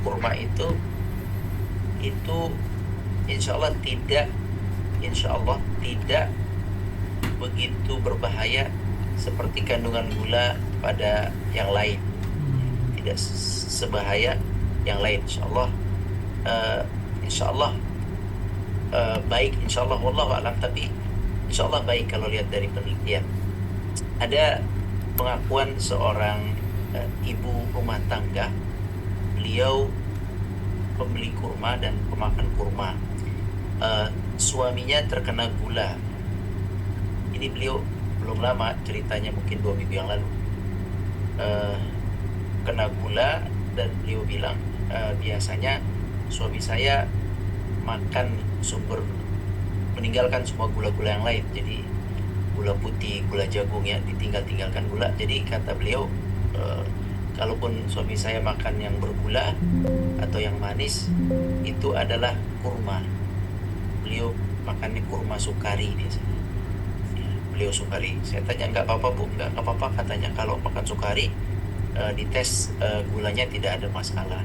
kurma itu insya Allah tidak begitu berbahaya seperti kandungan gula pada yang lain, tidak sebahaya yang lain. Insya Allah baik, insya Allah, wallahu a'lam, tapi insya Allah baik kalau lihat dari penelitian. Ada pengakuan seorang ibu rumah tangga, beliau pembeli kurma dan pemakan kurma. Suaminya terkena gula. Ini beliau belum lama ceritanya, mungkin 2 minggu yang lalu, kena gula, dan beliau bilang biasanya suami saya meninggalkan semua gula-gula yang lain, jadi gula putih, gula jagung ya, tinggalkan gula. Jadi kata beliau, kalaupun suami saya makan yang bergula atau yang manis, itu adalah kurma. Beliau makannya kurma sukari biasanya. Beliau sukari. Saya tanya, nggak apa-apa bu? Nggak apa-apa katanya, kalau makan sukari dites gulanya tidak ada masalah.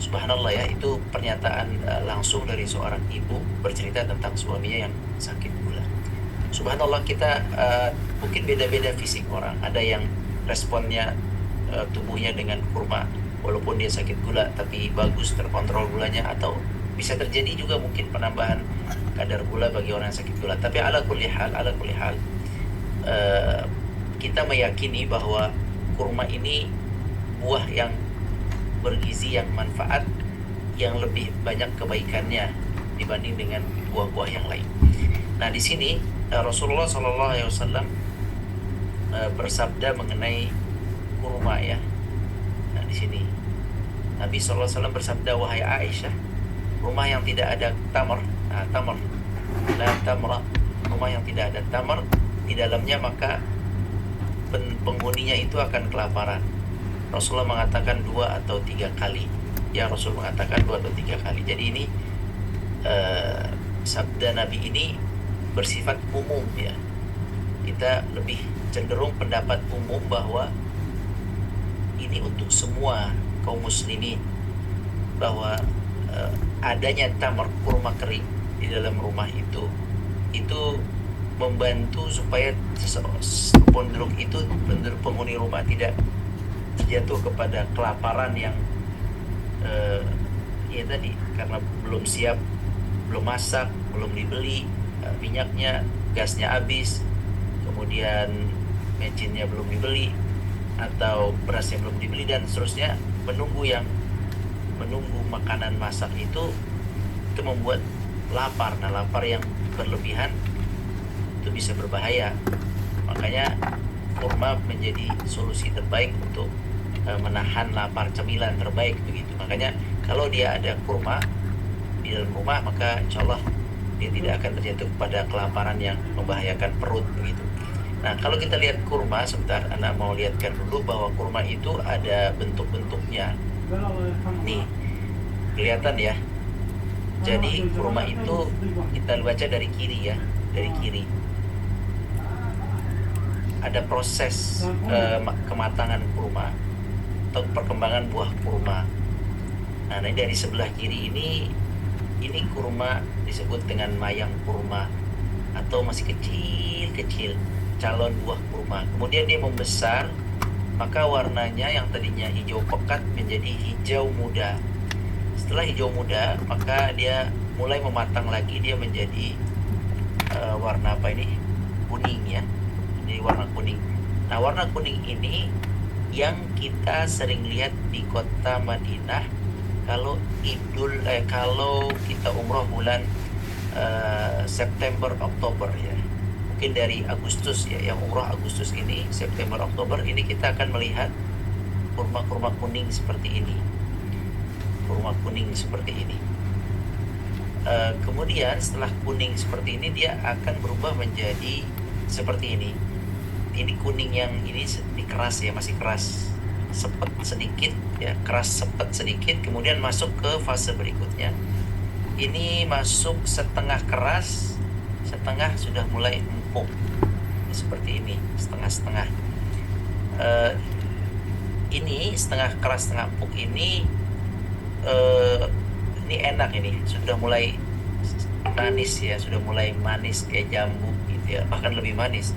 Subhanallah ya, itu pernyataan langsung dari seorang ibu bercerita tentang suaminya yang sakit gula. Subhanallah, kita mungkin beda-beda fisik orang. Ada yang responnya tubuhnya dengan kurma walaupun dia sakit gula, tapi bagus terkontrol gulanya, atau bisa terjadi juga mungkin penambahan kadar gula bagi orang yang sakit gula. Tapi ala kulli hal kita meyakini bahwa kurma ini buah yang bergizi, yang manfaat, yang lebih banyak kebaikannya dibanding dengan buah-buah yang lain. Nah, di sini Rasulullah SAW bersabda mengenai kurma ya. Nah, di sini Nabi SAW bersabda, wahai Aisyah, rumah yang tidak ada tamar, rumah yang tidak ada tamar di dalamnya, maka penghuninya itu akan kelaparan. Rasulullah mengatakan 2 atau 3 kali. Ya, Rasul mengatakan 2 atau 3 kali. Jadi ini sabda Nabi ini bersifat umum ya. Kita lebih cenderung pendapat umum bahwa ini untuk semua kaum muslimin, bahwa adanya tamar, kurma kering di dalam rumah itu membantu supaya penduduk penghuni rumah tidak terjatuh kepada kelaparan yang ya tadi, karena belum siap, belum masak, belum dibeli minyaknya, gasnya habis, kemudian mecinnya belum dibeli, atau berasnya belum dibeli, dan seterusnya, menunggu makanan masak itu membuat lapar. Nah, lapar yang berlebihan itu bisa berbahaya. Makanya kurma menjadi solusi terbaik untuk menahan lapar, cemilan terbaik begitu. Makanya kalau dia ada kurma di dalam rumah, maka insya Allah dia tidak akan terjatuh pada kelaparan yang membahayakan perut begitu. Nah, kalau kita lihat kurma, sebentar Anda mau lihatkan dulu bahwa kurma itu ada bentuk-bentuknya. Nih, kelihatan ya. Jadi kurma itu kita baca dari kiri ya, dari kiri. Ada proses kematangan kurma atau perkembangan buah kurma. Nah, ini dari sebelah kiri ini kurma disebut dengan mayang kurma, atau masih kecil-kecil calon buah kurma. Kemudian dia membesar, maka warnanya yang tadinya hijau pekat menjadi hijau muda. Setelah hijau muda, maka dia mulai mematang lagi, dia menjadi warna apa ini? Kuning ya. Jadi warna kuning. Nah, warna kuning ini yang kita sering lihat di kota Madinah kalau kita umroh bulan September Oktober ya. Mungkin dari Agustus ya, yang umroh Agustus ini, September Oktober ini kita akan melihat kurma-kurma kuning seperti ini. Kurma kuning seperti ini. Kemudian setelah kuning seperti ini, dia akan berubah menjadi seperti ini. Ini kuning yang ini keras ya, masih keras, sepet sedikit ya, keras sepet sedikit. Kemudian masuk ke fase berikutnya. Ini masuk setengah keras, setengah sudah mulai empuk seperti ini, setengah-setengah. Ini setengah keras setengah empuk ini eh, ini enak, ini sudah mulai manis ya, sudah mulai manis kayak jambu gitu ya, bahkan lebih manis.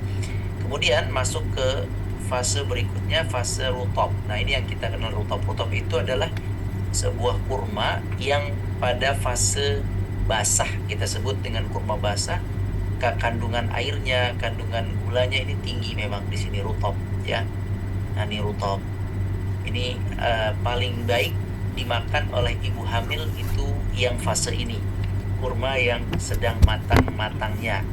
Kemudian masuk ke fase berikutnya, fase rutop. Nah, ini yang kita kenal rutop. Rutop itu adalah sebuah kurma yang pada fase basah, kita sebut dengan kurma basah. Kandungan airnya, kandungan gulanya ini tinggi memang di sini rutop ya. Nah, ini rutop. Ini paling baik dimakan oleh ibu hamil itu yang fase ini, kurma yang sedang matang-matangnya.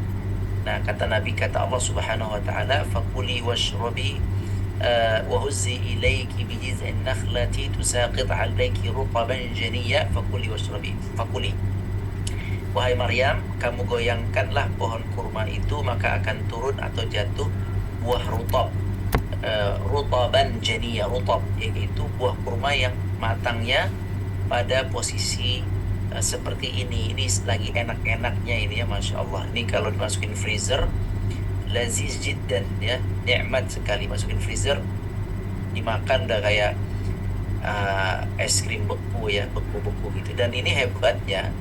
Nah, kata Nabi, kata Allah Subhanahu wa taala, fakuli washrabi wa huzzi ilayki bi jiz'in nakhlati tusaqit 'alayki rutaban janiyya fakuli washrabi. Fakuli, wahai Maryam, kamu goyangkanlah pohon kurma itu, maka akan turun atau jatuh buah rutab, rutaban janiyya, rutab yaitu buah kurma yang matangnya pada posisi seperti ini. Ini lagi enak-enaknya ini ya, Masya Allah. Ini kalau dimasukin freezer, laziz jiddan ya, nikmat sekali. Masukin freezer, dimakan udah kayak es krim beku ya, beku-beku gitu. Dan ini hebatnya,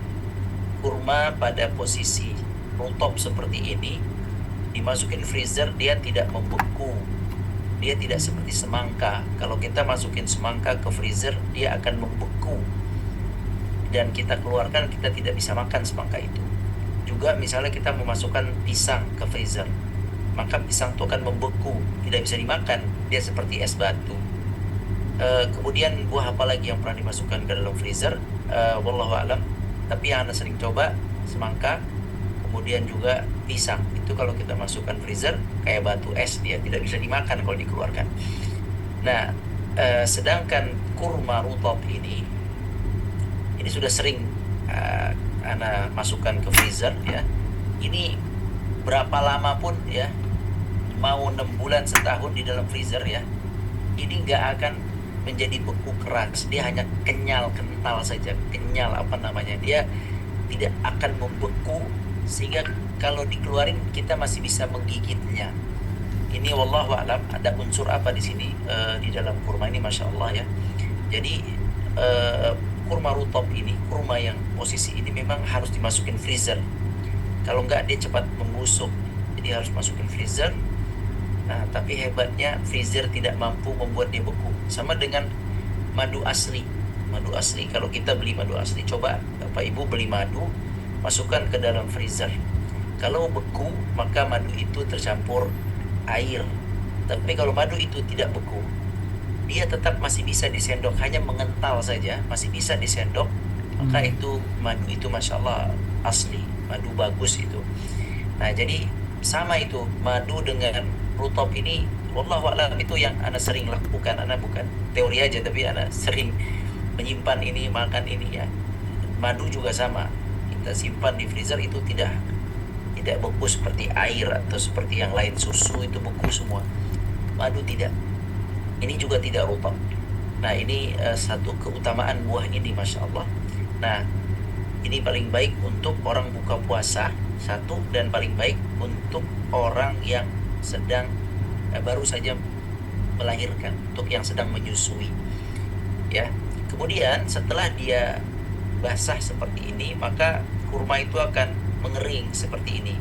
kurma pada posisi rutop seperti ini, dimasukin freezer dia tidak membeku. Dia tidak seperti semangka. Kalau kita masukin semangka ke freezer, dia akan membeku dan kita keluarkan, kita tidak bisa makan semangka itu. Juga misalnya kita memasukkan pisang ke freezer, maka pisang itu akan membeku, tidak bisa dimakan, dia seperti es batu. Kemudian buah apa lagi yang pernah dimasukkan ke dalam freezer? Wallahu alam. Tapi yang Anda sering coba semangka, kemudian juga pisang. Itu kalau kita masukkan freezer kayak batu es, dia tidak bisa dimakan kalau dikeluarkan. Nah, sedangkan kurma rutop ini sudah sering Ana masukkan ke freezer ya. Ini berapa lama pun ya, mau 6 bulan, setahun di dalam freezer ya, ini nggak akan menjadi beku keras. Dia hanya kenyal, kental saja. Kenyal dia tidak akan membeku, sehingga kalau dikeluarin kita masih bisa menggigitnya. Ini wallahu alam ada unsur apa di sini di dalam kurma ini, Masya Allah ya. Jadi kurma rutop ini, kurma yang posisi ini memang harus dimasukin freezer. Kalau enggak dia cepat membusuk. Jadi harus masukin freezer. Nah, tapi hebatnya freezer tidak mampu membuat dia beku. Sama dengan madu asli. Madu asli, kalau kita beli madu asli, coba Bapak Ibu beli madu, masukkan ke dalam freezer. Kalau beku, maka madu itu tercampur air. Tapi kalau madu itu tidak beku, dia tetap masih bisa disendok, hanya mengental saja, masih bisa disendok, maka itu madu itu Masya Allah asli, madu bagus itu. Nah, jadi sama itu madu dengan rutop ini, wallahu a'lam, itu yang Ana sering lakukan. Ana bukan teori aja, tapi Ana sering menyimpan ini, makan ini ya. Madu juga sama, kita simpan di freezer, itu tidak beku seperti air atau seperti yang lain, susu itu beku semua. Madu tidak. Ini juga tidak rutop. Nah, ini satu keutamaan buah ini, Masya Allah. Nah, ini paling baik untuk orang buka puasa, satu, dan paling baik untuk orang yang sedang baru saja melahirkan, untuk yang sedang menyusui ya. Kemudian setelah dia basah seperti ini, maka kurma itu akan mengering seperti ini.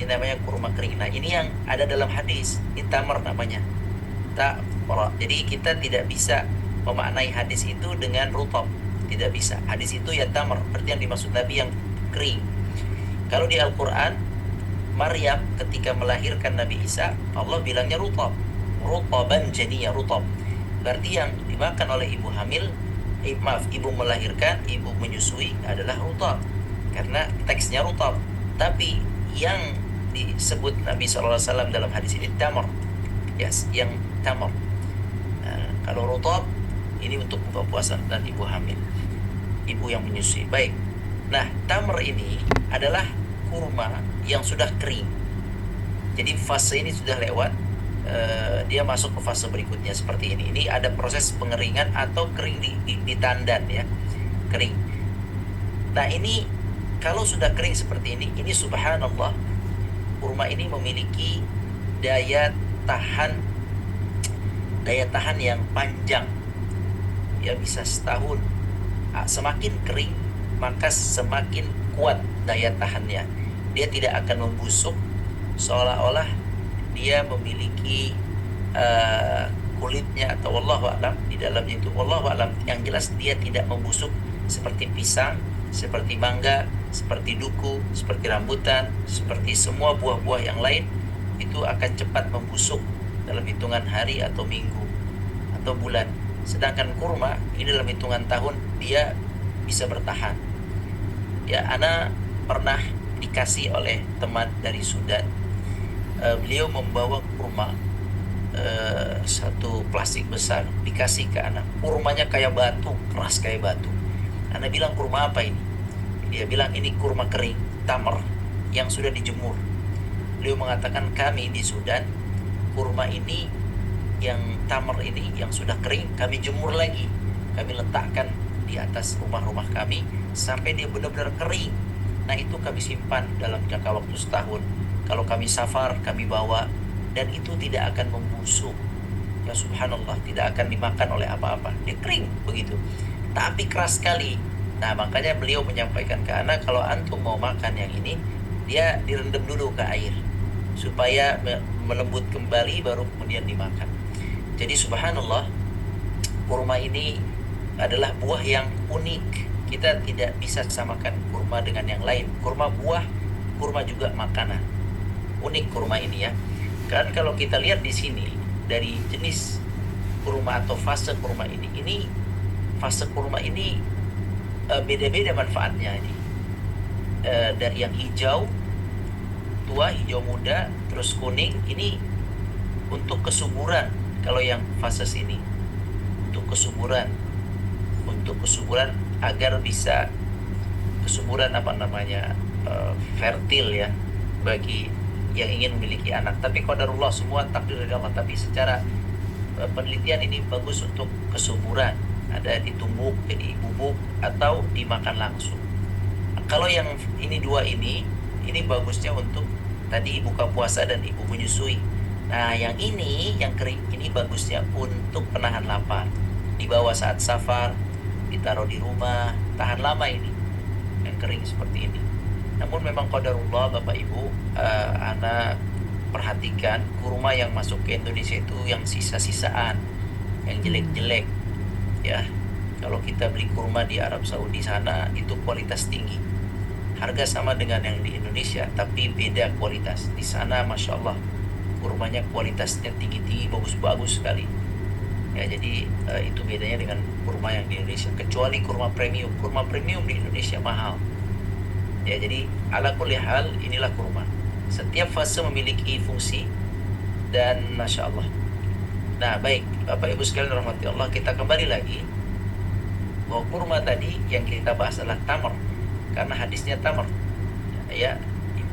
Ini namanya kurma kering. Nah, ini yang ada dalam hadis, ini tamar namanya. Jadi kita tidak bisa memaknai hadis itu dengan rutop, tidak bisa. Hadis itu ya tamar, berarti yang dimaksud Nabi yang kering. Kalau di Al-Quran, Maryam ketika melahirkan Nabi Isa, Allah bilangnya rutop, rutaban janiyya, rutop. Berarti yang dimakan oleh ibu hamil, ibu melahirkan, ibu menyusui adalah rutop, karena teksnya rutop. Tapi yang disebut Nabi SAW dalam hadis ini tamar, yes, yang tamar. Kalau rutop ini untuk buka puasa dan ibu hamil, ibu yang menyusui. Baik. Nah, tamar ini adalah kurma yang sudah kering. Jadi fase ini sudah lewat, dia masuk ke fase berikutnya seperti ini. Ini ada proses pengeringan atau kering di tandan ya, kering. Nah, ini kalau sudah kering seperti ini subhanallah, kurma ini memiliki daya tahan yang panjang ya, bisa setahun Semakin kering, maka semakin kuat daya tahannya. Dia tidak akan membusuk, seolah-olah dia memiliki kulitnya, atau wallahu alam di dalamnya itu, wallahu alam, yang jelas dia tidak membusuk seperti pisang, seperti mangga, seperti duku, seperti rambutan, seperti semua buah-buah yang lain. Itu akan cepat membusuk dalam hitungan hari atau minggu atau bulan. Sedangkan kurma ini dalam hitungan tahun dia bisa bertahan. Ya, ana pernah dikasih oleh teman dari Sudan. Beliau membawa kurma satu plastik besar, dikasih ke anak. Kurmanya kayak batu, keras kayak batu. Anak bilang, kurma apa ini? Dia bilang, ini kurma kering, tamar, yang sudah dijemur. Beliau mengatakan, kami di Sudan, kurma ini yang tamar ini yang sudah kering, kami jemur lagi, kami letakkan di atas rumah-rumah kami sampai dia benar-benar kering. Nah, itu kami simpan dalam jangka waktu setahun. Kalau kami safar, kami bawa, dan itu tidak akan membusuk. Ya subhanallah, tidak akan dimakan oleh apa-apa. Dia kering begitu, tapi keras sekali. Nah, makanya beliau menyampaikan ke anak, kalau antum mau makan yang ini, dia direndam dulu ke air supaya melembut kembali, baru kemudian dimakan. Jadi subhanallah, kurma ini adalah buah yang unik. Kita tidak bisa samakan kurma dengan yang lain. Kurma buah, kurma juga makanan. Unik kurma ini ya. Kan kalau kita lihat di sini dari jenis kurma atau fase kurma ini fase kurma ini beda-beda manfaatnya ini. Dari yang hijau tua, hijau muda, terus kuning, ini untuk kesuburan. Kalau yang fase ini untuk kesuburan agar bisa kesuburan fertil ya, bagi yang ingin memiliki anak. Tapi qadarullah, semua takdir dari Allah. Tapi secara penelitian ini bagus untuk kesuburan, ada ditumbuk jadi bubuk atau dimakan langsung. Kalau yang ini dua ini bagusnya untuk tadi buka puasa dan ibu menyusui. Nah, yang ini, yang kering ini bagusnya untuk penahan lapar. Dibawa saat safar, ditaruh di rumah, tahan lama ini. Yang kering seperti ini. Namun memang qadarullah Bapak Ibu, anak perhatikan kurma yang masuk ke Indonesia itu yang sisa-sisaan, yang jelek-jelek. Ya, kalau kita beli kurma di Arab Saudi sana itu kualitas tinggi. Harga sama dengan yang di Indonesia, tapi beda kualitas. Di sana Masya Allah, kurmanya kualitasnya tinggi-tinggi, bagus-bagus sekali. Ya, jadi itu bedanya dengan kurma yang di Indonesia. Kecuali kurma premium. Kurma premium di Indonesia mahal. Ya, jadi ala kulli hal, inilah kurma. Setiap fase memiliki fungsi dan Masya Allah. Nah, baik Bapak Ibu sekalian rahmati Allah, kita kembali lagi bahwa kurma tadi yang kita bahas adalah tamar, karena hadisnya tamar. Ya,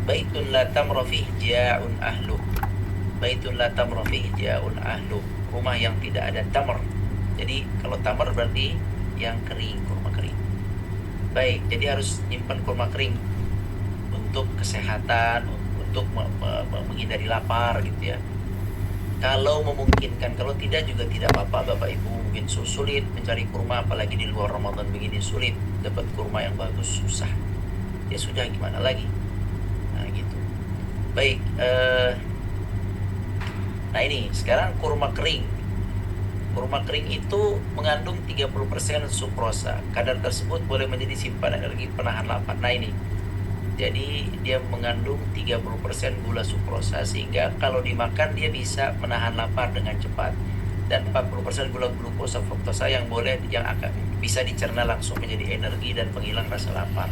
baitun la tamra fih ja'un ahlu. Baitun la tamra fih ja'un ahlu. Rumah yang tidak ada tamar. Jadi kalau tamar berarti yang kering, kurma kering. Baik, jadi harus nyimpan kurma kering untuk kesehatan, untuk menghindari lapar gitu ya. Kalau memungkinkan, kalau tidak juga tidak apa-apa Bapak Ibu. Mungkin sulit mencari kurma, apalagi di luar Ramadan begini, sulit dapat kurma yang bagus, susah. Ya sudah, gimana lagi. Nah gitu. Baik, nah ini sekarang kurma kering. Kurma kering itu mengandung 30% sukrosa. Kadar tersebut boleh menjadi simpanan energi penahan lapar. Nah ini, jadi dia mengandung 30% gula sukrosa, sehingga kalau dimakan dia bisa menahan lapar dengan cepat. Dan 40% gula glukosa fruktosa yang akan bisa dicerna langsung menjadi energi dan penghilang rasa lapar.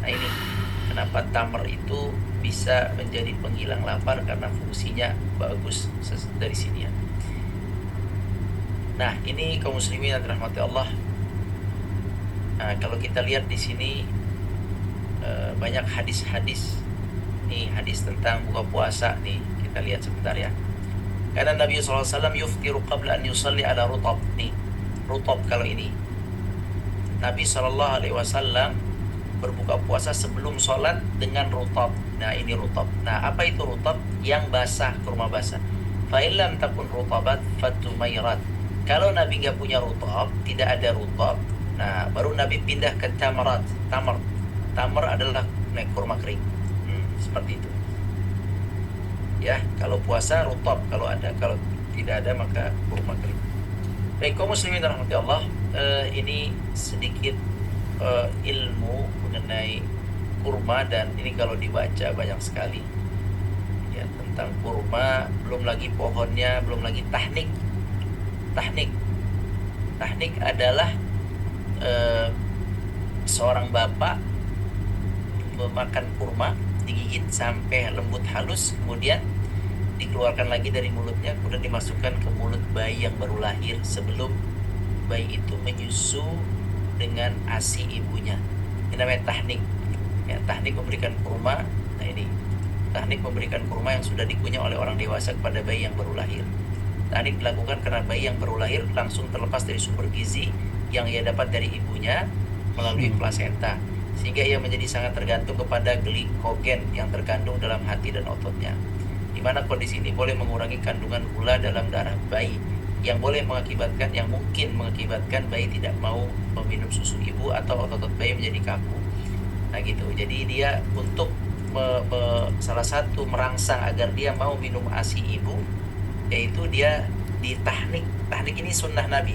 Nah ini kenapa tamar itu bisa menjadi penghilang lapar, karena fungsinya bagus dari sini ya. Nah, ini kaum muslimin yang dirahmati Allah. Nah, kalau kita lihat di sini banyak hadis-hadis. Nih, hadis tentang buka puasa nih, kita lihat sebentar ya. Karena Nabi SAW yuftiru qabla an yusalli ala rutab. Nih, rutab kalau ini. Nabi SAW berbuka puasa sebelum sholat dengan rutab. Nah, ini rutab. Nah, apa itu rutab? Yang basah, kurma basah. Fa illam takun rutabat fatumairat. Kalau Nabi nggak punya rutab, tidak ada rutab, Nah, baru Nabi pindah ke tamarat. Tamar adalah kurma kering. Seperti itu. Ya, kalau puasa rutab kalau ada, kalau tidak ada maka kurma kering. Baik, kaum muslimin rahmati Allah, ini sedikit ilmu mengenai kurma, dan ini kalau dibaca banyak sekali ya tentang kurma, belum lagi pohonnya, belum lagi tahnik. Tahnik adalah seorang bapak memakan kurma, digigit sampai lembut halus, kemudian dikeluarkan lagi dari mulutnya, kemudian dimasukkan ke mulut bayi yang baru lahir sebelum bayi itu menyusu dengan ASI ibunya. Ini namanya tahnik. Ya, tahnik memberikan kurma. Nah, ini tahnik memberikan kurma yang sudah dikunyah oleh orang dewasa kepada bayi yang baru lahir. Tahnik dilakukan karena bayi yang baru lahir langsung terlepas dari sumber gizi yang ia dapat dari ibunya melalui plasenta, sehingga ia menjadi sangat tergantung kepada glikogen yang terkandung dalam hati dan ototnya, di mana kondisi ini boleh mengurangi kandungan gula dalam darah bayi, yang mungkin mengakibatkan bayi tidak mau meminum susu ibu atau otot-otot bayi menjadi kaku. Nah gitu. Jadi dia untuk salah satu merangsang agar dia mau minum ASI ibu, yaitu dia ditahnik. Tahnik ini sunnah Nabi.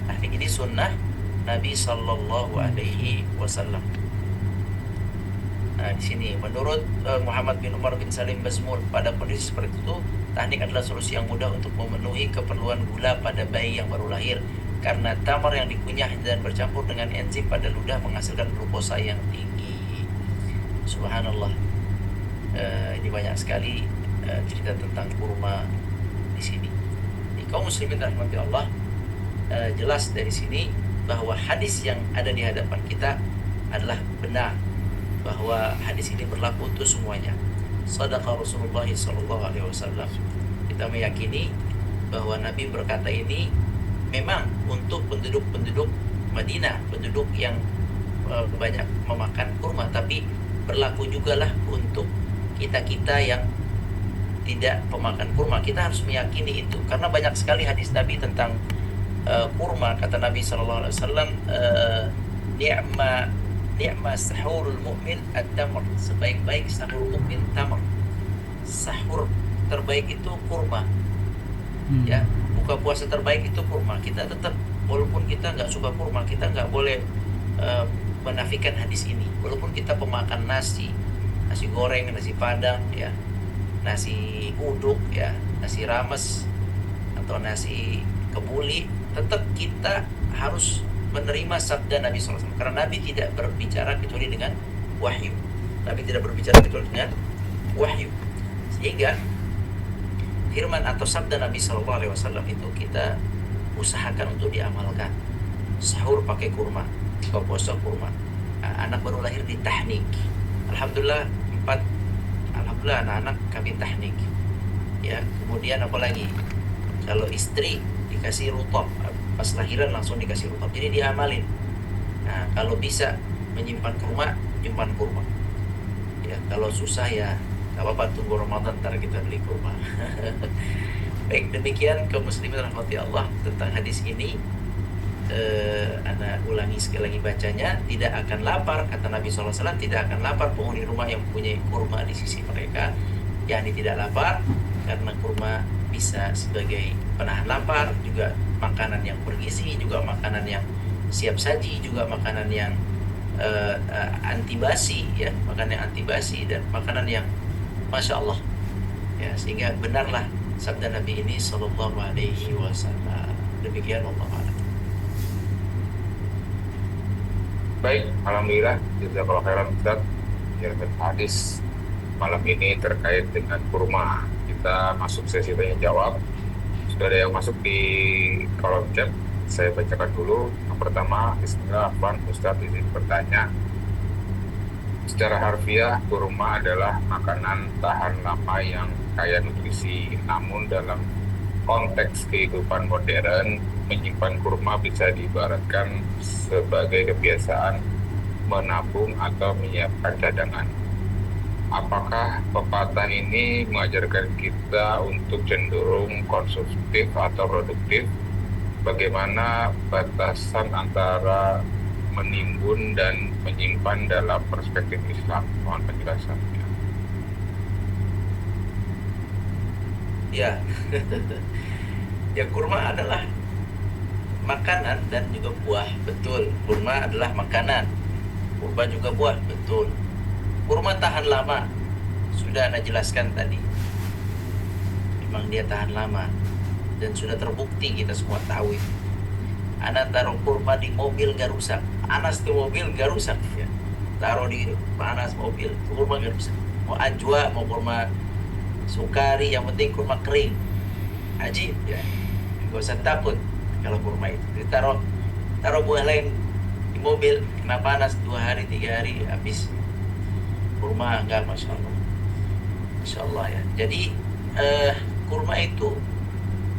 Tahnik ini sunnah Nabi Sallallahu Alaihi Wasallam. Nah, di sini menurut Muhammad bin Umar bin Salim Bazmul, pada kondisi seperti itu, tahnik adalah solusi yang mudah untuk memenuhi keperluan gula pada bayi yang baru lahir, karena tamar yang dikunyah dan bercampur dengan enzim pada ludah menghasilkan glukosa yang tinggi. Subhanallah. Ini banyak sekali cerita tentang kurma di sini. Di kaum muslimin rahmati Allah, jelas dari sini bahwa hadis yang ada di hadapan kita adalah benar, bahwa hadis ini berlaku untuk semuanya. Shadaqa Rasulullah sallallahu alaihi wasallam. Kita meyakini bahwa Nabi berkata ini memang untuk penduduk Madinah, penduduk yang banyak memakan kurma, tapi berlaku jugalah untuk kita yang tidak pemakan kurma. Kita harus meyakini itu, karena banyak sekali hadis Nabi tentang kurma. Kata Nabi sallallahu alaihi wasallam, ni'ma sahurul mu'min at-tamr. Sebaik-baik sahur mukmin tamr. Sahur terbaik itu kurma. Ya, buka puasa terbaik itu kurma. Kita tetap, walaupun kita nggak suka kurma, kita nggak boleh menafikan hadis ini. Walaupun kita pemakan nasi goreng, nasi padang, ya, nasi uduk, ya, nasi rames atau nasi kebuli, tetap kita harus menerima sabda Nabi SAW, karena Nabi tidak berbicara kecuali dengan wahyu. Nabi tidak berbicara kecuali dengan wahyu, sehingga firman atau sabda Nabi SAW itu kita usahakan untuk diamalkan. Sahur pakai kurma, buka puasa kurma. Anak baru lahir di tahnik. Alhamdulillah anak-anak kami tahnik. Ya, kemudian apalagi kalau istri dikasih rutab, pas lahiran langsung dikasih rutab, jadi diamalin. Nah, kalau bisa menyimpan kurma, nyimpan kurma. Ya, kalau susah ya gak apa-apa, tunggu Ramadan ntar kita beli kurma. Baik, demikian kaum muslimin rahmati Allah tentang hadis ini. Ana ulangi sekali lagi bacanya. Tidak akan lapar, kata Nabi SAW, tidak akan lapar penghuni rumah yang mempunyai kurma di sisi mereka. Yani tidak lapar, karena kurma bisa sebagai penahan lapar, juga makanan yang bergizi, juga makanan yang siap saji, juga makanan yang anti basi, ya, makanan yang anti basi, dan makanan yang Masya Allah, ya, sehingga benarlah sabda Nabi ini Sallallahu Alaihi Wasallam. Demikian, Allah a'lam. Baik, alhamdulillah, jazakallahu khairan Ustaz. Ya, hadis malam ini terkait dengan kurma. Kita masuk sesi tanya jawab. Sudah ada yang masuk di kolom chat. Saya bacakan dulu. Yang pertama, Bismillahirrahmanirrahim. Ustaz izin bertanya. Secara harfiah, kurma adalah makanan tahan lama yang kaya nutrisi. Namun dalam konteks kehidupan modern, menyimpan kurma bisa diibaratkan sebagai kebiasaan menabung atau menyiapkan cadangan. Apakah pepatah ini mengajarkan kita untuk cenderung konsumtif atau produktif, bagaimana batasan antara menimbun dan menyimpan dalam perspektif Islam? Mohon penjelasannya. Ya, ya kurma adalah makanan dan juga buah, betul. Kurma adalah makanan, kurma juga buah, betul. Kurma tahan lama, sudah Anda jelaskan tadi. Memang dia tahan lama dan sudah terbukti, kita semua tahu itu. Anda taruh kurma di mobil gak rusak, panas tuh mobil gak rusak ya. Taruh di panas mobil, kurma gak rusak. Mau ajwa, mau kurma sukari, yang penting kurma kering. Ajib ya, gak usah takut kalau kurma itu. Taruh buah lain di mobil, kena panas 2 hari 3 hari habis. Kurma enggak, masya Allah ya. Jadi kurma itu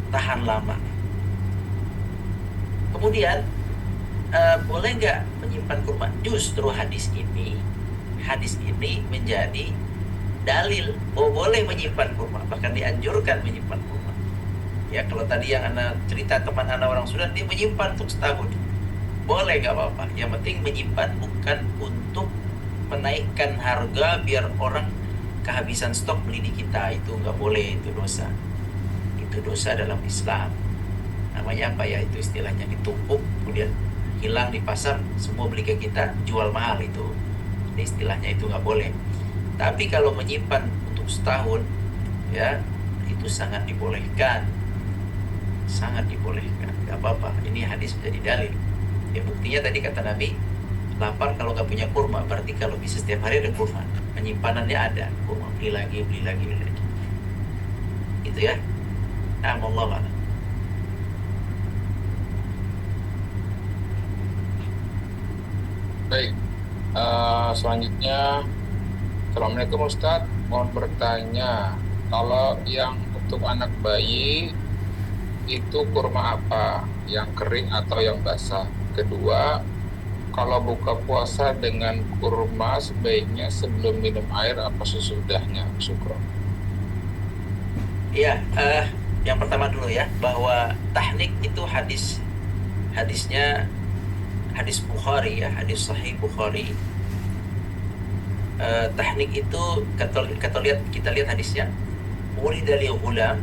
tahan lama. Kemudian boleh nggak menyimpan kurma? Justru hadis ini menjadi dalil bahwa boleh menyimpan kurma, bahkan dianjurkan menyimpan kurma. Ya kalau tadi yang Anda cerita teman Anda orang Sudan, dia menyimpan untuk setahun, boleh, nggak apa-apa. Yang penting menyimpan, bukan untuk menaikkan harga biar orang kehabisan stok beli di kita. Itu nggak boleh, itu dosa. Itu dosa dalam Islam. Namanya apa ya, itu istilahnya ditumpuk kemudian hilang di pasar, semua beli ke kita, jual mahal. Itu istilahnya, itu nggak boleh. Tapi kalau menyimpan untuk setahun ya, itu sangat dibolehkan, nggak apa-apa. Ini hadis menjadi dalil ya. Buktinya tadi kata Nabi, lapar kalau nggak punya kurma, berarti kalau bisa setiap hari ada kurma, penyimpanannya ada kurma, beli lagi. Itu ya. Allah. Baik, selanjutnya, Assalamualaikum Ustadz, mohon bertanya, kalau yang untuk anak bayi itu kurma apa, yang kering atau yang basah? Kedua, kalau buka puasa dengan kurma sebaiknya sebelum minum air apa sesudahnya? Syukron. Iya, yang pertama dulu ya, bahwa tahnik itu hadisnya hadis Bukhari ya, hadis Sahih Bukhari. Tahnik itu kita lihat hadisnya. Ulida li ghulam,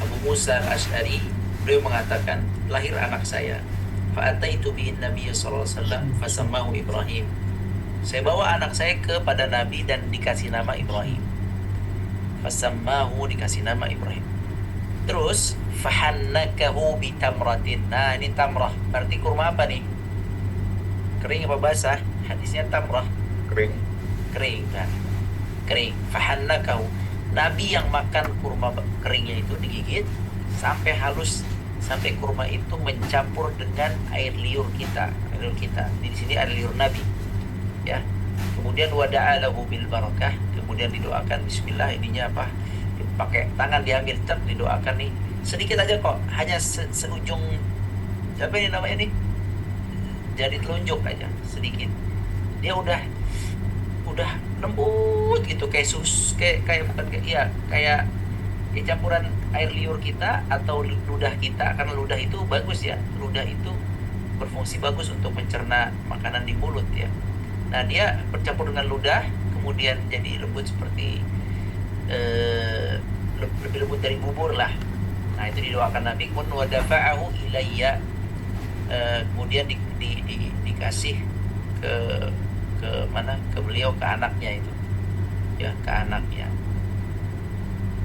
Abu Musa al-Ash'ari, beliau mengatakan, lahir anak saya. Fa'ataitu bihin Nabi sallallahu alaihi wasallam fasammahu Ibrahim. Saya bawa anak saya kepada Nabi dan dikasih nama Ibrahim. Fasammahu, dikasih nama Ibrahim. Terus fahannakahu bitamratin. Nah, ini tamrah. Berarti kurma apa nih? Kering apa basah? Hadisnya tamrah. Kering kan? Kering. Fahannakahu. Nabi yang makan kurma keringnya itu digigit sampai halus, sampai kurma itu mencampur dengan air liur kita. Di sini air liur Nabi. Ya. Kemudian wada'a lahu bil barakah. Kemudian didoakan bismillah, ininya apa? Pakai tangan diambil, didoakan nih. Sedikit aja kok, hanya seujung, apa ini namanya nih? Jari telunjuk aja, sedikit. Dia udah lembut gitu, kayak campuran air liur kita atau ludah kita, karena ludah itu bagus ya. Ludah itu berfungsi bagus untuk mencerna makanan di mulut ya. Nah, dia bercampur dengan ludah, kemudian jadi lembut seperti lebih lembut dari bubur lah. Nah, itu didoakan Nabi, kun wadafa'ahu ilayya, kemudian dikasih ke mana, ke beliau, ke anaknya itu ya, ke anaknya.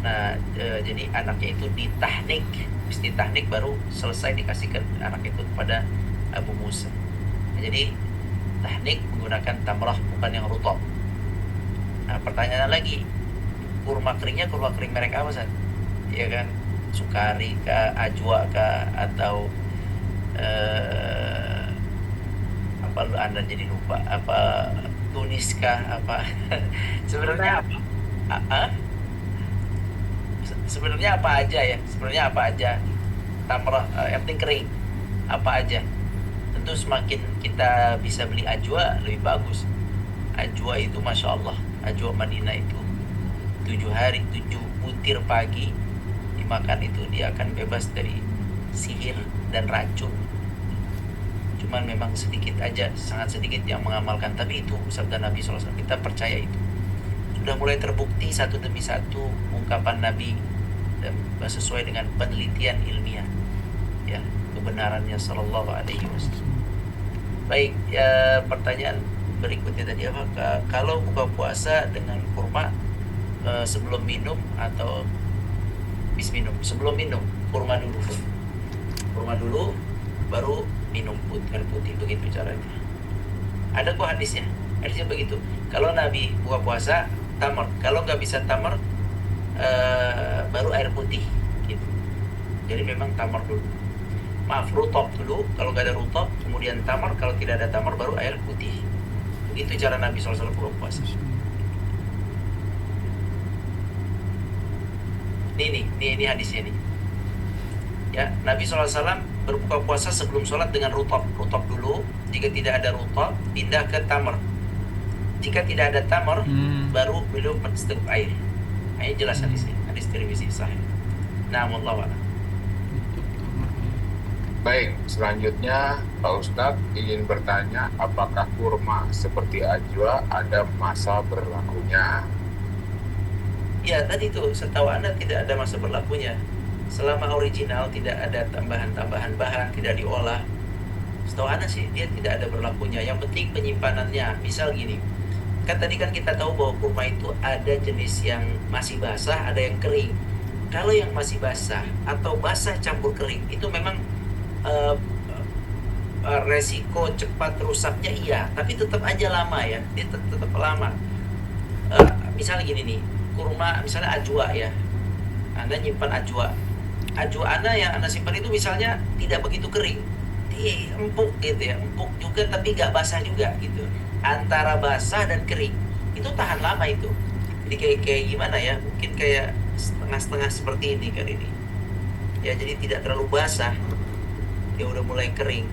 Nah, jadi anaknya itu ditahnik, mesti tahnik baru selesai dikasihkan anak itu kepada Abu Musa. Nah, jadi tahnik menggunakan tamrah, bukan yang rutab. Nah, pertanyaan lagi, kurma keringnya kurma kering merek apa, San? Ya kan, sukari kah, ajwa kah, atau apa, Anda jadi lupa, apa Tunis kah, apa? Sebenarnya apa? Sebenarnya apa aja ya? Sebenarnya apa aja? Tamrah, yang penting kering. Apa aja? Tentu semakin kita bisa beli ajwa lebih bagus. Ajwa itu masya Allah, ajwa Madinah itu 7 hari 7 butir pagi dimakan itu dia akan bebas dari sihir dan racun. Cuman memang sedikit aja, sangat sedikit yang mengamalkan. Tapi itu sabda Nabi SAW, kita percaya itu. Sudah mulai terbukti satu demi satu ungkapan Nabi dan sesuai dengan penelitian ilmiah, ya, kebenarannya Sallallahu Alaihi Wasallam. Baik, ya, pertanyaan berikutnya tadi apa? Kalau buka puasa dengan kurma sebelum minum atau habis minum? Sebelum minum, kurma dulu, baru minum air putih, begitu caranya. Ada kok hadisnya begitu. Kalau Nabi buka puasa tamar, kalau nggak bisa tamar baru air putih, gitu. Jadi memang tamar dulu. Maaf, rutop dulu. Kalau nggak ada rutop, kemudian tamar. Kalau tidak ada tamar, baru air putih. Begitu cara Nabi SAW buka puasa. Ini hadisnya nih. Ya, Nabi SAW berbuka puasa sebelum sholat dengan rutop dulu. Jika tidak ada rutop, pindah ke tamar. Jika tidak ada tamar, baru minum setengah air. Ini jelas hadisnya, hadis Tirmizi sahih. Nah, wallahu a'lam. Baik, selanjutnya Pak Ustadz ingin bertanya, apakah kurma seperti ajwa ada masa berlakunya? Ya, tadi itu setahu Anda tidak ada masa berlakunya. Selama original, tidak ada tambahan-tambahan bahan, tidak diolah. Setahu Anda sih, dia tidak ada berlakunya. Yang penting penyimpanannya. Misal gini, kan tadi kan kita tahu bahwa kurma itu ada jenis yang masih basah, ada yang kering. Kalau yang masih basah atau basah campur kering, itu memang resiko cepat rusaknya iya, tapi tetap aja lama ya, dia tetap lama. Misalnya gini nih, kurma misalnya ajwa ya, Anda nyimpan ajwa Anda yang Anda simpan itu misalnya tidak begitu kering, empuk gitu ya, empuk juga tapi nggak basah juga gitu, antara basah dan kering, itu tahan lama itu. Jadi kayak gimana ya, mungkin kayak setengah-setengah seperti ini kali ini ya, jadi tidak terlalu basah, dia udah mulai kering,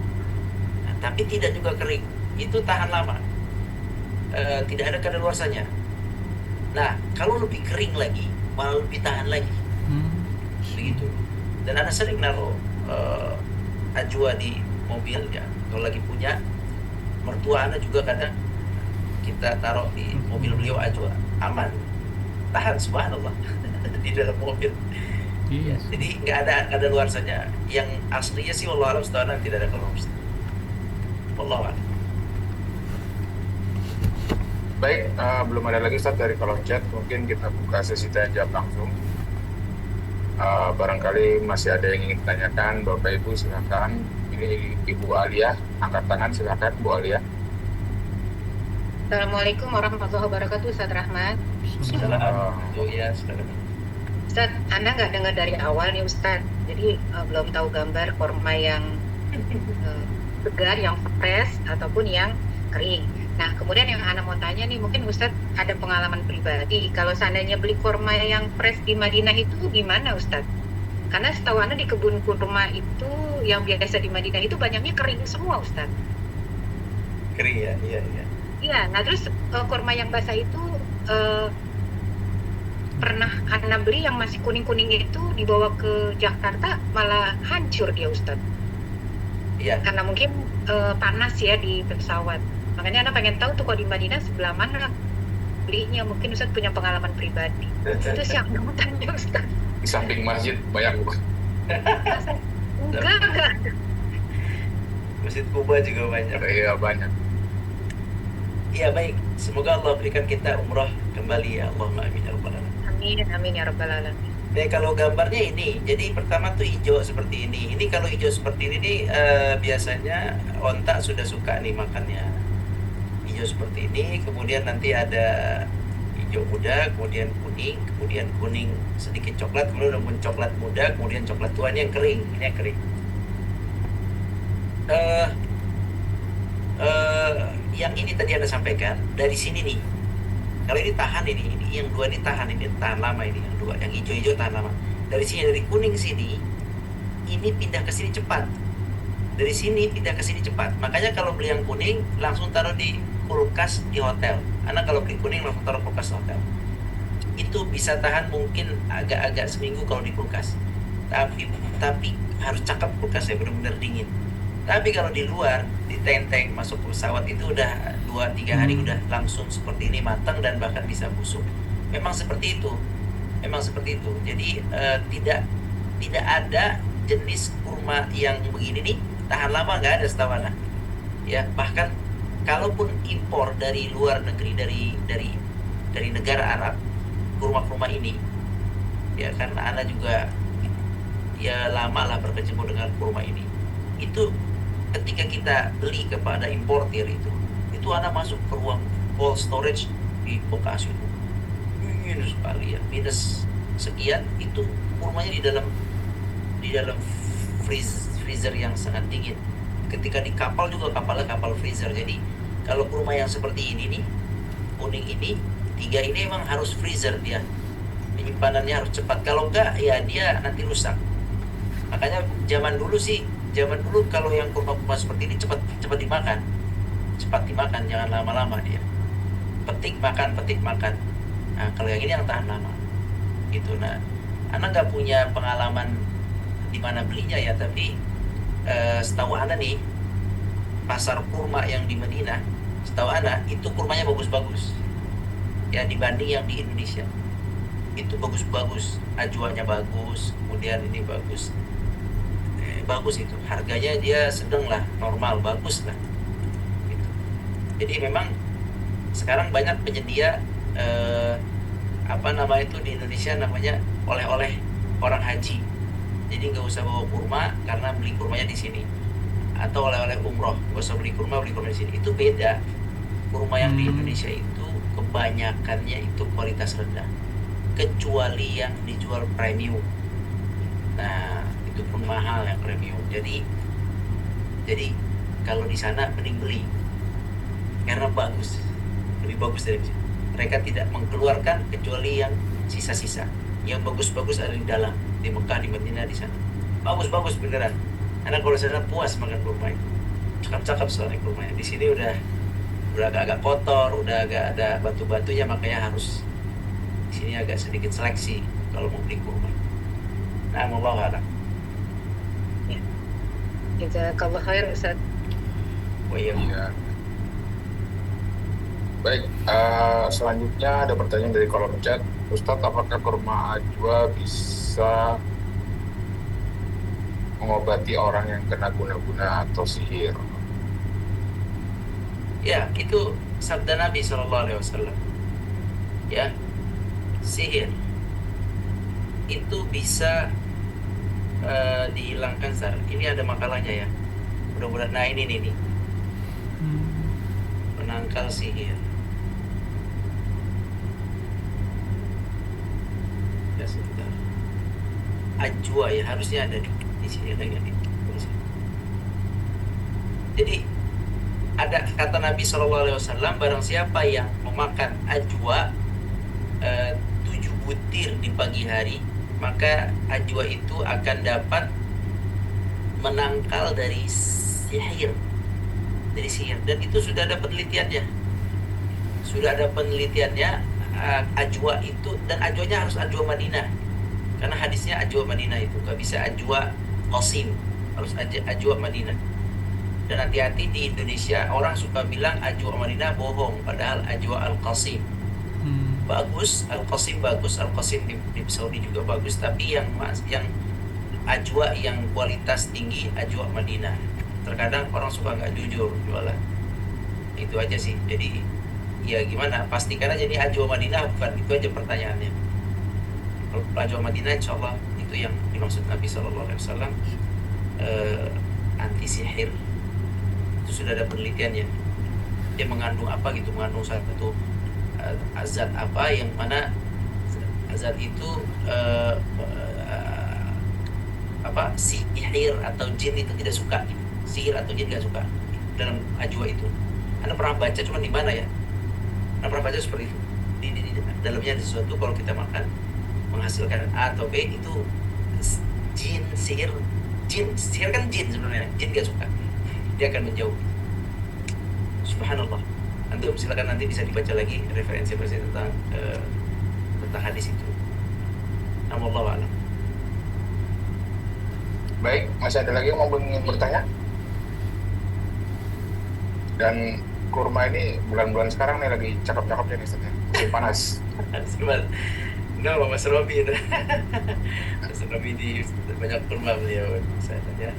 nah, tapi tidak juga kering, itu tahan lama, tidak ada kadaluarsanya. Nah, kalau lebih kering lagi, malah lebih tahan lagi, begitu. Dan Anda sering naruh ajwa di mobil ya, kalau lagi punya. Mertua Anda juga kadang kita taruh di mobil beliau ajwa, aman, tahan, subhanallah, di dalam mobil. Ya, jadi nggak ada luarsanya. Yang aslinya sih wallahu a'lam setahu tidak ada kalau wallahu a'lam. Baik, belum ada lagi Ustadz dari kolom chat, mungkin kita buka sesi tanya jawab langsung. Barangkali masih ada yang ingin ditanyakan, Bapak Ibu silakan. Ini Ibu Alia, angkat tangan, silakan Bu Alia. Assalamualaikum warahmatullahi wabarakatuh, Ustaz Rahmat. Oh ya, silakan. Ustaz, Anda nggak dengar dari awal nih Ustaz, jadi belum tahu gambar kurma yang segar, yang fresh ataupun yang kering. Nah, kemudian yang Anda mau tanya nih, mungkin Ustaz ada pengalaman pribadi, kalau seandainya beli kurma yang fresh di Madinah itu gimana Ustaz? Karena setahu Anda di kebun kurma itu yang biasa di Madinah itu banyaknya kering semua Ustaz. Kering ya, iya. Iya, nah terus kurma yang basah itu pernah Anda beli yang masih kuning-kuning itu dibawa ke Jakarta malah hancur dia Ustaz. Iya. Karena mungkin panas ya di pesawat. Makanya Anda pengen tahu tuh kalau di Madinah sebelah mana belinya, mungkin Ustaz punya pengalaman pribadi. Itu sih yang mau tanya Ustaz. Di samping masjid banyak Bu. Enggak. Masjid Kuba juga banyak. Iya banyak. Iya, baik. Semoga Allah berikan kita umrah kembali ya, Allahumma amin ya rabbal alamin. Amin ya rabbal alamin. Nah, kalau gambarnya ini, jadi pertama tuh hijau seperti ini. Ini kalau hijau seperti ini nih, biasanya onta sudah suka nih makannya. Hijau seperti ini, kemudian nanti ada hijau muda, kemudian kuning sedikit coklat, kemudian coklat muda, kemudian coklat tua. Ini yang kering, ini yang kering. Yang ini tadi Anda sampaikan dari sini nih. Kalau ini tahan, ini yang dua ini tahan lama, ini yang dua, yang hijau-hijau tahan lama. Dari sini, dari kuning sini, ini pindah ke sini cepat. Dari sini pindah ke sini cepat. Makanya kalau beli yang kuning langsung taruh di kulkas di hotel. Anda kalau beli kuning langsung taruh kulkas di hotel. Itu bisa tahan mungkin agak-agak seminggu kalau di kulkas. Tapi harus cakep kulkasnya, benar-benar dingin. Tapi kalau di luar, di tenteng masuk ke pesawat itu udah 2-3 hari udah langsung seperti ini, matang dan bahkan bisa busuk. Memang seperti itu, memang seperti itu. Jadi tidak ada jenis kurma yang begini nih tahan lama, nggak ada setahu Ana. Ya, bahkan kalaupun impor dari luar negeri, dari negara Arab, kurma-kurma ini, ya karena Ana juga ya lama lah berkecimpung dengan kurma ini. Itu ketika kita beli kepada importir itu Ana masuk ke ruang cold storage di Bekasi itu minus sekali ya, minus sekian, itu kurmanya di dalam freezer yang sangat dingin. Ketika di kapal juga, kapalnya kapal freezer. Jadi kalau kurma yang seperti ini nih, kuning ini, 3 ini emang harus freezer dia, penyimpanannya harus cepat. Kalau enggak ya dia nanti rusak. Makanya zaman dulu kalau yang kurma-kurma seperti ini cepat dimakan, jangan lama-lama dia. Petik makan. Nah, kalau yang ini yang tahan lama, gitu. Nah, Ana nggak punya pengalaman di mana belinya ya, tapi setahu Ana nih, pasar kurma yang di Madinah, setahu Ana itu kurmanya bagus-bagus, ya dibanding yang di Indonesia. Itu bagus-bagus, ajuannya bagus, kemudian ini bagus. Bagus itu, harganya dia sedang lah, normal, bagus lah gitu. Jadi memang sekarang banyak penyedia itu di Indonesia namanya oleh-oleh orang haji. Jadi nggak usah bawa kurma karena beli kurmanya di sini, atau oleh-oleh umroh, nggak usah beli kurma di sini. Itu beda. Kurma yang di Indonesia itu kebanyakannya itu kualitas rendah, kecuali yang dijual premium. Nah, itu pun mahal yang premium. Jadi kalau di sana mending beli karena bagus, lebih bagus dari sini. Mereka tidak mengeluarkan kecuali yang sisa-sisa. Yang bagus-bagus ada di dalam, di Mekah, di Madinah, di sana. Bagus-bagus beneran. Karena kalau sana puas makan kurma itu. Cakep-cakep soalnya kurmanya. Di sini udah agak-agak kotor, udah agak ada batu-batunya, makanya harus di sini agak sedikit seleksi kalau mau beli kurma. Nah, wallahu a'lam. Jazakallah khair Ustaz. Oh iya. Iya. Baik, selanjutnya ada pertanyaan dari kolom chat. Ustadz, apakah kurma ajwa bisa mengobati orang yang kena guna-guna atau sihir? Ya, itu sabda Nabi SAW. Ya, sihir itu bisa dihilangkan, Sar. Ini ada makalahnya ya. Mudah-mudahan. Nah, ini nih. Penangkal sihir. Ya, sebentar. Ajwa ya, harusnya ada di sini, ada nggak nih? Jadi ada kata Nabi SAW, barang siapa yang memakan ajwa 7 butir di pagi hari, maka ajwa itu akan dapat menangkal dari sihir. Dan itu sudah ada penelitiannya. Ajwa itu, dan ajwanya harus ajwa Madinah. Karena hadisnya ajwa Madinah itu, nggak bisa ajwa Qasim, harus ajwa Madinah. Dan hati-hati di Indonesia orang suka bilang ajwa Madinah bohong, padahal ajwa Al-Qasim bagus, Al-Qasim bagus, Al-Qasim di Saudi juga bagus, tapi yang ajwa yang kualitas tinggi ajwa Madinah. Terkadang orang suka nggak jujur jualan. Itu aja sih. Jadi ya gimana, pastikan aja nih ajwa Madinah bukan, itu aja pertanyaannya. Kalau ajwa Madinah insya Allah itu yang dimaksud Nabi SAW, anti sihir. Itu sudah ada penelitiannya. Dia mengandung apa gitu, mengandung satu azat apa, yang mana azat itu sihir atau jin itu tidak suka. Sihir atau jin tidak suka dalam ajwa itu. Anda pernah baca, cuma di mana ya? Anda pernah baca seperti itu. Di dalamnya ada sesuatu, kalau kita makan menghasilkan A atau B, itu jin, sihir kan jin sebenarnya. Jin gak suka, dia akan menjauh. Subhanallah. Antum silakan nanti bisa dibaca lagi referensi tentang hadis itu. Wallahu a'lam. Baik, masih ada lagi yang mau ingin bertanya? Dan kurma ini bulan-bulan sekarang nih lagi cakep-cakepnya nih, Ustaz, ya. Musim panas. Sebentar. No, Mas Robi itu. Mas Robi di banyak kurma beliau. Saya tanya.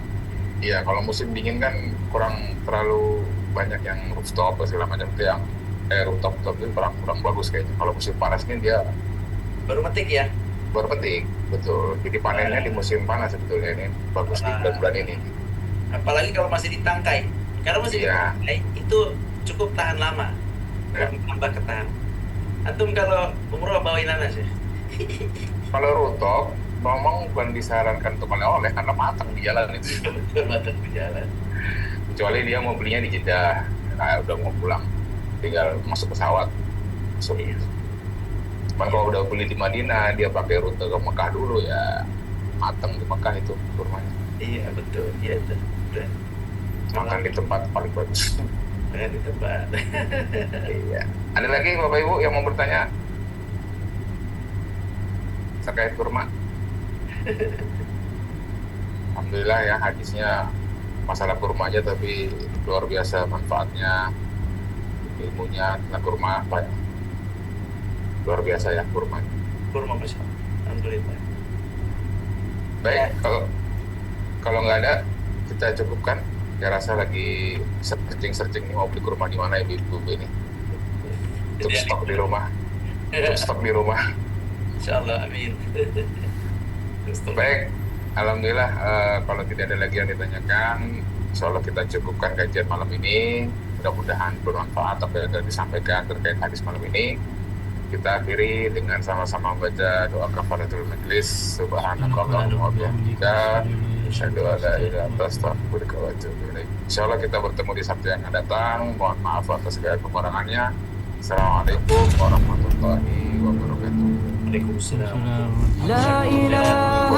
Iya, kalau musim dingin kan kurang terlalu banyak yang rooftop segala macam itu yang rooftop itu kurang bagus kayaknya. Kalau musim panas ini dia Baru metik ya? baru petik, betul. Jadi panennya di musim panas sebetulnya ini bagus di bulan-bulan ini. Apalagi kalau masih ditangkai. Kalau masih Iya. ditangkai itu cukup tahan lama. Ya. Tambah ketahan. Antum kalau umroh bawain nanas ya? Kalau rooftop memang bukan disarankan untuk oleh-oleh karena matang di jalan itu. Matang di jalan. Kecuali dia mau belinya di Jeddah, nah, udah mau pulang, tinggal masuk pesawat. Masuk. Iya. Cuman kalau udah beli di Madinah, dia pakai rute ke Mekah dulu ya matang di Mekah itu kurmanya. Iya betul. Iya betul. Makan di tempat paling bagus. Di tempat. Iya. Ada lagi Bapak Ibu yang mau bertanya terkait kurma? Alhamdulillah ya, hadisnya masalah kurma aja tapi luar biasa manfaatnya, ilmunya tentang kurma apa ya. Luar biasa ya kurma. Kurma Masya Allah. Alhamdulillah. Baik, kalau nggak ada kita cukupkan. Saya rasa lagi searching mau beli kurma di mana ibu-ibu ini. Untuk Jadi, stok di rumah. Untuk stok di rumah. Insya Allah, amin. Baik, alhamdulillah kalau tidak ada lagi yang ditanyakan, insya Allah kita cukupkan kajian malam ini. Mudah-mudahan bermanfaat apa yang sudah disampaikan terkait hadis malam ini. Kita akhiri dengan sama-sama membaca doa kafaratul majlis. Subhanakallahumma wa bihamdika, asyhadu an la ilaha illa anta, astaghfiruka wa atubu ilaik. Insyaallah kita bertemu di Sabtu yang akan datang. Mohon maaf atas segala kekurangannya. Assalamualaikum warahmatullahi wabarakatuh. Waalaikumsalam. لا إله